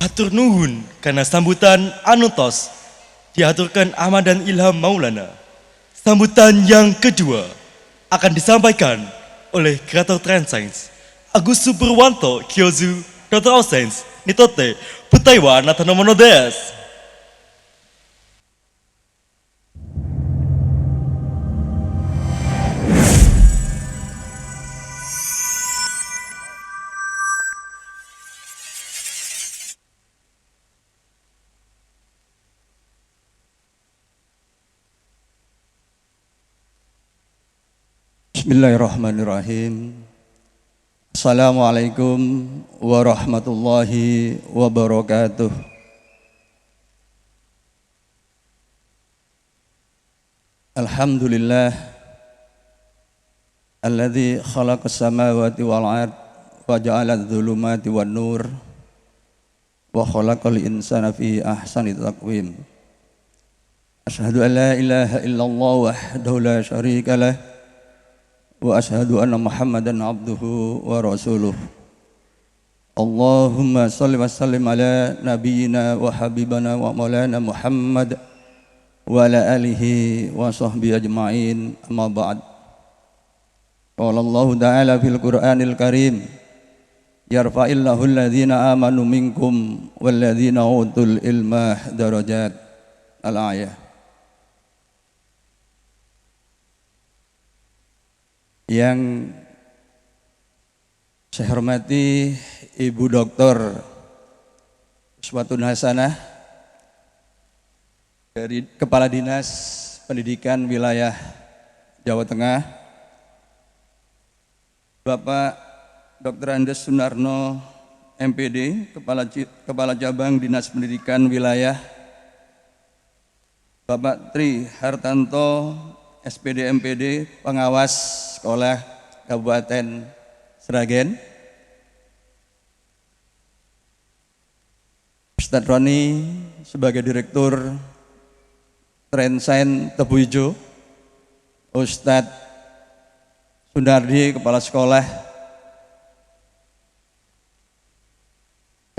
Hatur nuhun karena sambutan anutos diaturkan Ahmad dan Ilham Maulana. Sambutan yang kedua akan disampaikan oleh Kreator Transcience Agus Superwanto Kyozu Dr. Ausens Nitote Putaiwa Natanomono Des. Bismillahirrahmanirrahim. Assalamualaikum warahmatullahi wabarakatuh. Alhamdulillah alladzi khalaqas samawati wal ard wa ja'ala adh-dhulumati wan nur wa khalaqal insana fi ahsani taqwim. Asyhadu an la ilaha illallah wahdahu la syarika lah wa ashhadu anna Muhammadan abduhu wa rasuluh. Allahumma salli wa sallim ala nabiyyina wa habibana wa maulana Muhammad wa ala alihi wa sahbihi ajma'in, amma ba'd. Qala Allah ta'ala fil Qur'anil Karim, yarfa'illahu alladhina amanu minkum walladhina utul ilma darajat. Al-ayah. Yang saya hormati Ibu Dr. Uswatun Hasanah dari Kepala Dinas Pendidikan Wilayah Jawa Tengah, Bapak Dr. Andes Sunarno MPD, Kepala Cabang Dinas Pendidikan Wilayah, Bapak Tri Hartanto SPD MPD, Pengawas Sekolah Kabupaten Sragen, Ustadz Roni sebagai Direktur Transcience Tebu Ijo, Ustadz Sundardi Kepala Sekolah,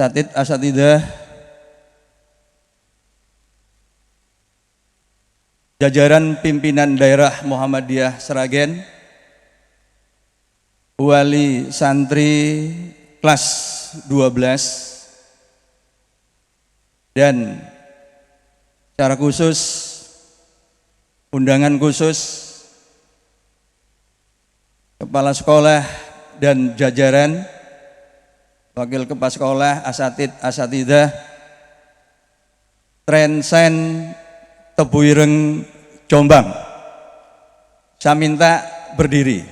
Satid Asatidah, jajaran pimpinan daerah Muhammadiyah Sragen, wali santri kelas 12, dan secara khusus, undangan khusus kepala sekolah dan jajaran, wakil kepala sekolah, asatid, asatidah, Transcience Tebu Ireng Jombang. Saya minta berdiri.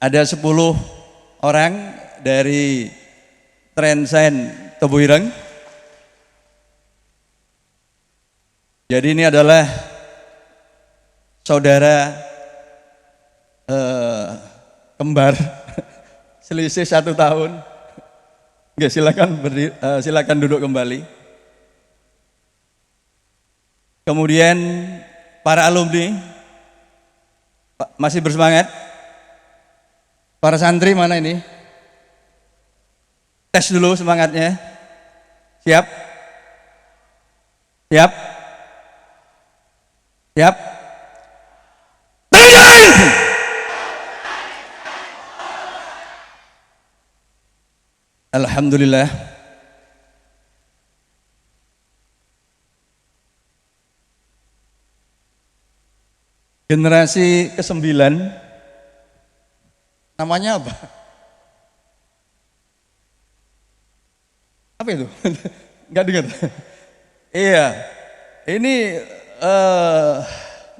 Ada 10 orang dari Transcience Tebu Ireng. Jadi ini adalah saudara kembar selisih 1 tahun. Oke, silakan berdiri, silakan duduk kembali. Kemudian para alumni masih bersemangat. Para santri mana ini? Tes dulu semangatnya. Siap? Siap? Siap? Alhamdulillah. Generasi ke-9, namanya apa? Apa itu? Enggak dengar. Iya, ini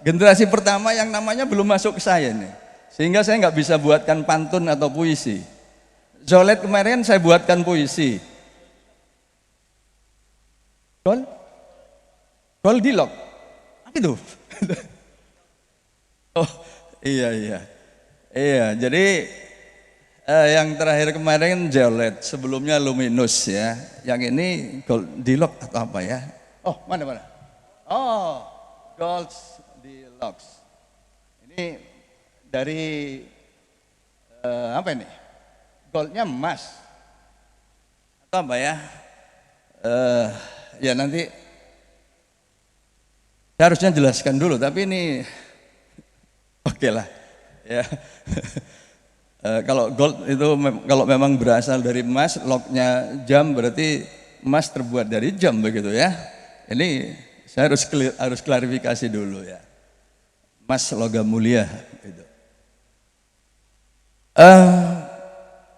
generasi pertama yang namanya belum masuk ke saya nih, sehingga saya nggak bisa buatkan pantun atau puisi. Zolet kemarin saya buatkan puisi. Gol dilok. Apa itu? Oh iya, jadi yang terakhir kemarin Jolet, sebelumnya Luminous ya, yang ini Goldilocks atau apa ya? Oh mana? Oh Goldilocks. Ini dari apa ini? Goldnya emas atau apa ya? Eh, ya nanti saya harusnya jelaskan dulu, tapi ini oke lah. Ya. Kalau gold itu kalau memang berasal dari emas, lognya jam berarti emas terbuat dari jam begitu ya. Ini saya harus klarifikasi dulu ya. Emas logam mulia. Gitu.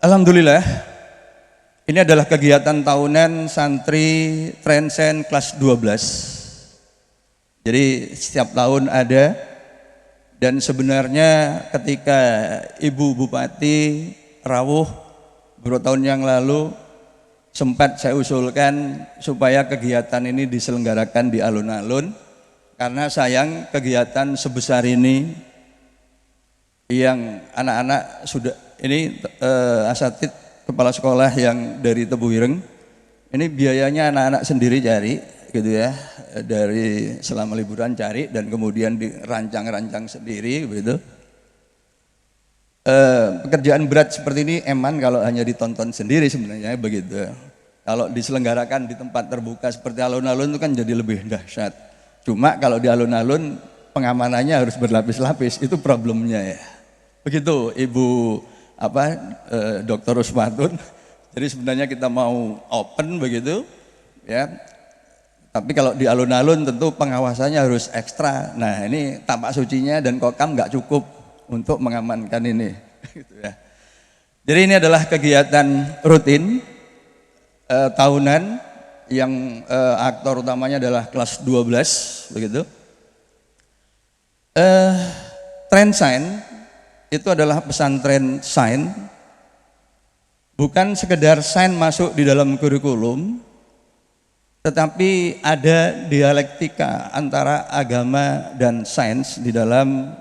Alhamdulillah, ini adalah kegiatan tahunan santri Trensen kelas 12. Jadi setiap tahun ada. Dan sebenarnya ketika Ibu Bupati rawuh beberapa tahun yang lalu sempat saya usulkan supaya kegiatan ini diselenggarakan di alun-alun, karena sayang kegiatan sebesar ini yang anak-anak sudah ini asatid kepala sekolah yang dari Tebuireng ini biayanya anak-anak sendiri cari gitu ya, dari selama liburan cari dan kemudian dirancang-rancang sendiri begitu. Pekerjaan berat seperti ini eman kalau hanya ditonton sendiri sebenarnya begitu. Kalau diselenggarakan di tempat terbuka seperti alun-alun itu kan jadi lebih dahsyat. Cuma kalau di alun-alun pengamanannya harus berlapis-lapis, itu problemnya ya. Begitu Ibu Dr. Rusmatun. Jadi sebenarnya kita mau open begitu ya. Tapi kalau di alun-alun tentu pengawasannya harus ekstra. Nah ini tapak sucinya dan kokam nggak cukup untuk mengamankan ini. Gitu ya. Jadi ini adalah kegiatan rutin tahunan yang aktor utamanya adalah kelas 12 begitu. Trensain itu adalah pesantren sain, bukan sekedar sain masuk di dalam kurikulum, tetapi ada dialektika antara agama dan sains di dalam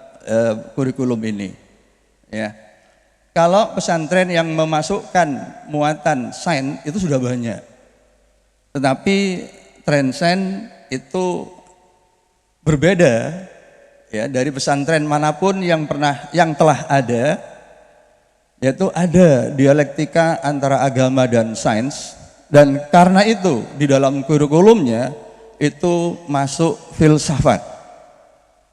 kurikulum ini. Ya. Kalau pesantren yang memasukkan muatan sains itu sudah banyak, tetapi Trensen itu berbeda ya dari pesantren manapun yang telah ada, yaitu ada dialektika antara agama dan sains. Dan karena itu di dalam kurikulumnya itu masuk filsafat.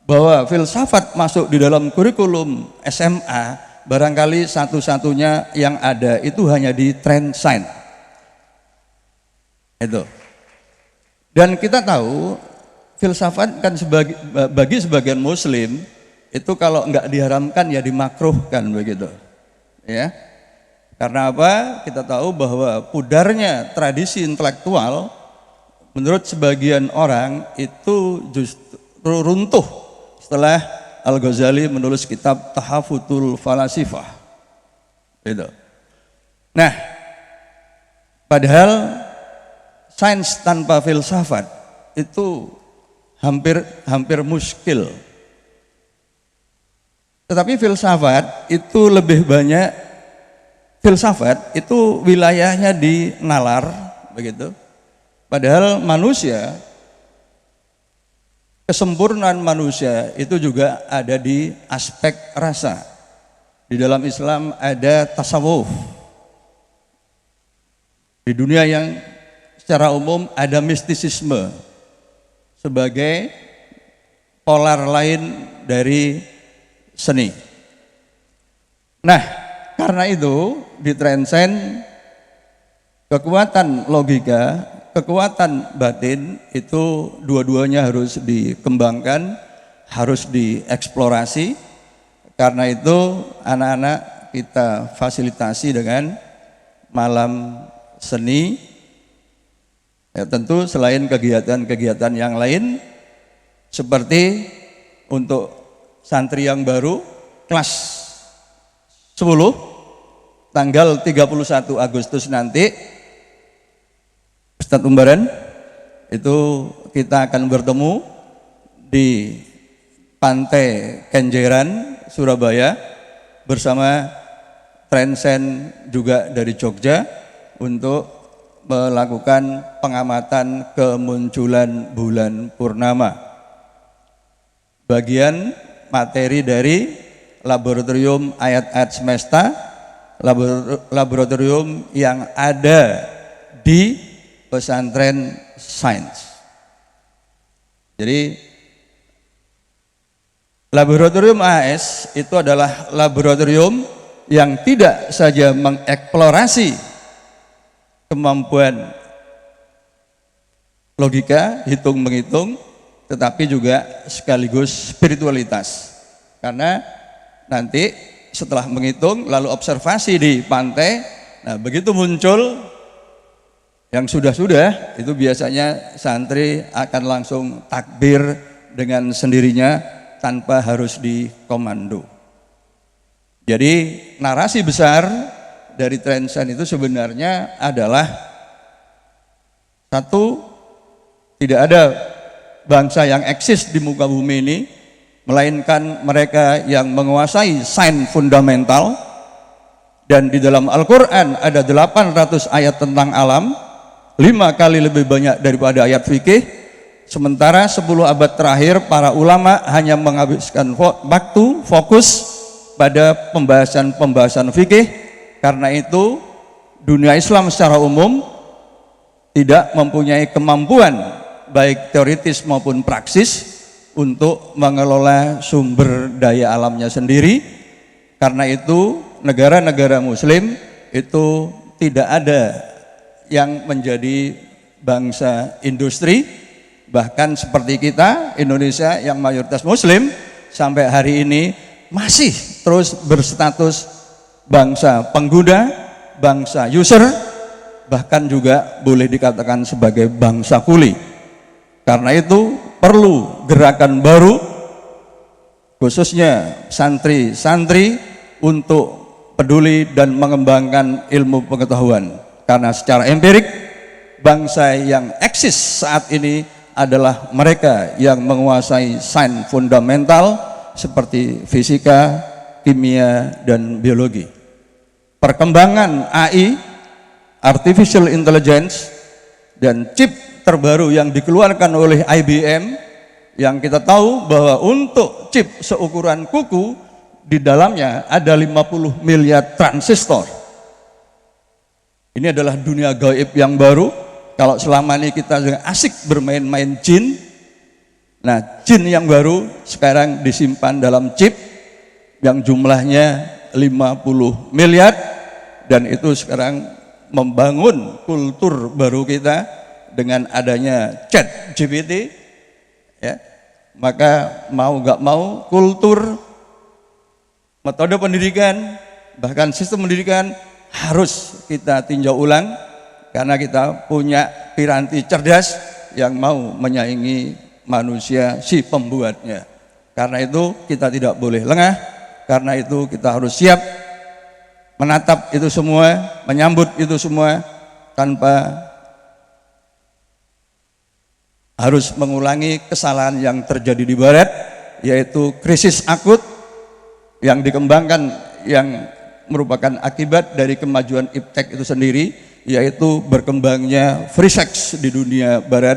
Bahwa filsafat masuk di dalam kurikulum SMA barangkali satu-satunya yang ada itu hanya di Trensain. Itu. Dan kita tahu filsafat kan bagi sebagian muslim itu kalau enggak diharamkan ya dimakruhkan begitu. Ya. Karena apa? Kita tahu bahwa pudarnya tradisi intelektual menurut sebagian orang itu justru runtuh setelah Al-Ghazali menulis kitab Tahafutul Falasifah. Gitu. Nah, padahal sains tanpa filsafat itu hampir muskil. Tetapi filsafat itu lebih banyak. Filsafat itu wilayahnya di nalar, begitu. Padahal manusia, kesempurnaan manusia itu juga ada di aspek rasa. Di dalam Islam ada tasawuf. Di dunia yang secara umum ada mistisisme sebagai polar lain dari seni. Nah, karena itu di Trensen kekuatan logika, kekuatan batin itu dua-duanya harus dikembangkan, harus dieksplorasi. Karena itu anak-anak kita fasilitasi dengan malam seni. Ya, tentu selain kegiatan-kegiatan yang lain seperti untuk santri yang baru kelas 10 tanggal 31 Agustus nanti Ustadz Umbaran itu kita akan bertemu di Pantai Kenjeran Surabaya bersama Trensen juga dari Jogja untuk melakukan pengamatan kemunculan bulan purnama. Bagian materi dari laboratorium ayat-ayat semesta, laboratorium yang ada di pesantren sains. Jadi laboratorium AS itu adalah laboratorium yang tidak saja mengeksplorasi kemampuan logika, hitung-menghitung, tetapi juga sekaligus spiritualitas. Karena nanti setelah menghitung lalu observasi di pantai, nah begitu muncul yang sudah-sudah itu biasanya santri akan langsung takbir dengan sendirinya tanpa harus dikomando. Jadi narasi besar dari Transcend itu sebenarnya adalah satu, tidak ada bangsa yang eksis di muka bumi ini melainkan mereka yang menguasai sains fundamental, dan di dalam Al-Quran ada 800 ayat tentang alam, 5 kali lebih banyak daripada ayat fikih. Sementara 10 abad terakhir para ulama hanya menghabiskan waktu fokus pada pembahasan fikih. Karena itu dunia Islam secara umum tidak mempunyai kemampuan baik teoritis maupun praksis untuk mengelola sumber daya alamnya sendiri. Karena itu negara-negara muslim itu tidak ada yang menjadi bangsa industri. Bahkan seperti kita, Indonesia yang mayoritas muslim sampai hari ini masih terus berstatus bangsa pengguna, bangsa user, bahkan juga boleh dikatakan sebagai bangsa kuli. Karena itu perlu gerakan baru, khususnya santri-santri, untuk peduli dan mengembangkan ilmu pengetahuan. Karena secara empirik, bangsa yang eksis saat ini adalah mereka yang menguasai sains fundamental seperti fisika, kimia, dan biologi. Perkembangan AI, artificial intelligence, dan chip terbaru yang dikeluarkan oleh IBM, yang kita tahu bahwa untuk chip seukuran kuku di dalamnya ada 50 miliar transistor. Ini adalah dunia gaib yang baru. Kalau selama ini kita asik bermain-main jin, nah jin yang baru sekarang disimpan dalam chip yang jumlahnya 50 miliar, dan itu sekarang membangun kultur baru kita dengan adanya chat GPT, ya. Maka mau gak mau kultur, metode pendidikan, bahkan sistem pendidikan harus kita tinjau ulang. Karena kita punya piranti cerdas yang mau menyaingi manusia si pembuatnya. Karena itu kita tidak boleh lengah, karena itu kita harus siap menatap itu semua, menyambut itu semua, tanpa harus mengulangi kesalahan yang terjadi di barat, yaitu krisis akut yang dikembangkan, yang merupakan akibat dari kemajuan iptek itu sendiri, yaitu berkembangnya free sex di dunia barat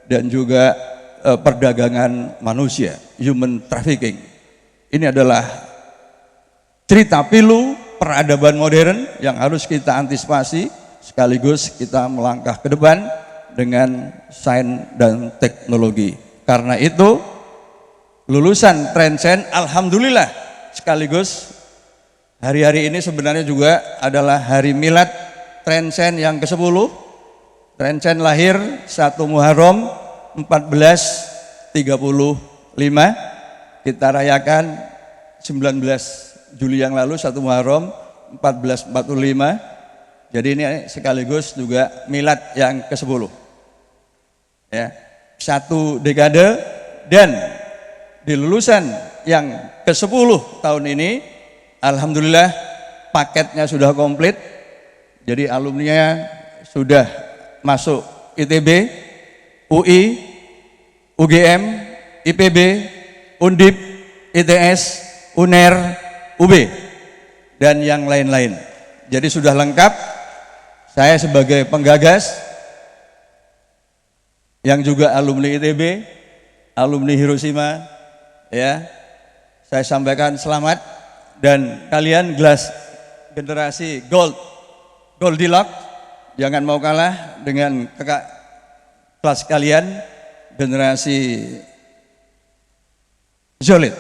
dan juga perdagangan manusia, human trafficking. Ini adalah cerita pilu peradaban modern yang harus kita antisipasi, sekaligus kita melangkah ke depan dengan sains dan teknologi. Karena itu lulusan Transcend, alhamdulillah, sekaligus hari-hari ini sebenarnya juga adalah hari milad Transcend yang ke-10. Transcend lahir 1 Muharram 1435. Kita rayakan 19 Juli yang lalu, 1 Muharram 1445. Jadi ini sekaligus juga milad yang ke-10. Ya, 1 dekade, dan di lulusan yang ke-10 tahun ini alhamdulillah paketnya sudah komplit. Jadi alumninya sudah masuk ITB, UI, UGM, IPB, Undip, ITS, UNER, UB, dan yang lain-lain. Jadi sudah lengkap. Saya sebagai penggagas yang juga alumni ITB, alumni Hiroshima, ya, saya sampaikan selamat, dan kalian generasi Goldilocks Jangan mau kalah dengan kakak kelas kalian, generasi solid.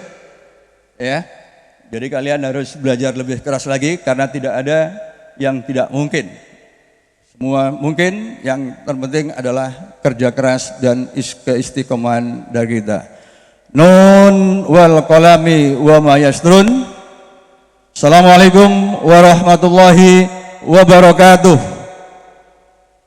Ya. Jadi kalian harus belajar lebih keras lagi karena tidak ada yang tidak mungkin. Semua mungkin, yang terpenting adalah kerja keras dan keistiqomahan dari kita. Nun wal qalami wa ma yasturun. Assalamualaikum warahmatullahi wabarakatuh.